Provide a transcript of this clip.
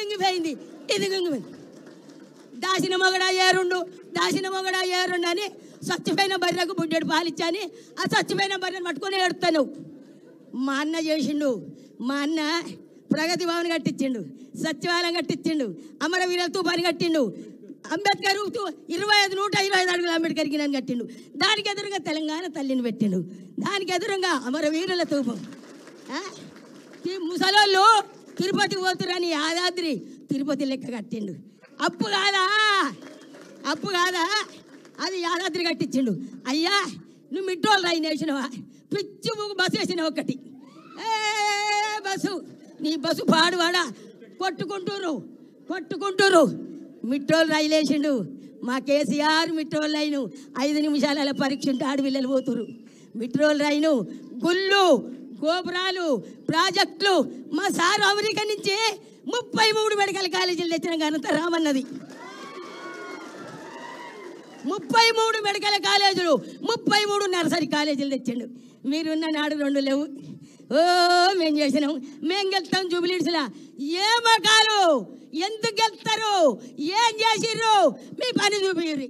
గింగిపోయింది, ఇది గింగిపోయింది. దాసిన మొగడా ఏరుండు అని చచ్చిపోయిన బర్రెకు బుడ్డెడు పాలిచ్చాని ఆ చచ్చిపోయిన బర్రెను పట్టుకొని ఏడుతాను. మా అన్న చేసిండు, మా అన్న ప్రగతి భవన్ కట్టించిండు, సచివాలయం కట్టించిండు, అమరవీరుల తూపాన్ని కట్టిండు, అంబేద్కర్ 125 అడుగుల అంబేద్కర్కి నన్ను కట్టిండు. దానికి ఎదురుగా తెలంగాణ తల్లిని పెట్టిండు, దానికి ఎదురుగా అమరవీరుల తూపం. ముసలోళ్ళు తిరుపతి పోతురని యాదాద్రి తిరుపతి లెక్క కట్టిండు. అప్పు కాదా అది యాదాద్రి కట్టించిండు. అయ్యా నువ్వు మిట్టోళ్ళు రైన్ వేసినవా, పిచ్చి బస్సు వేసినావు ఒకటి, నీ బస్సు పాడువాడా కొట్టుకుంటూరు. మిట్టోళ్ళు రైలు వేసిండు. మా కేసీఆర్ మిట్రోల్ రైను 5 నిమిషాల పరీక్ష ఉంటే ఆడపిల్లలు పోతురు. మిట్రోల్ రైను, గుళ్ళు, గోపురాలు, ప్రాజెక్టులు. మా సారు అమెరికా నుంచి 33 మెడికల్ కాలేజీలు తెచ్చిన ఘనత రామన్నది. 33 మెడికల్ కాలేజీలు, 33 నర్సరీ కాలేజీలు తెచ్చిండు. మీరున్న నాడు 2 లేవు. మేము చేసినాం, మేము గెలుస్తాం జూబ్లీహిల్స్లా. ఏ మకాలు ఎందుకు గెలుస్తారు, ఏం చేసిర్రు, మీ పని చూపిర్రు.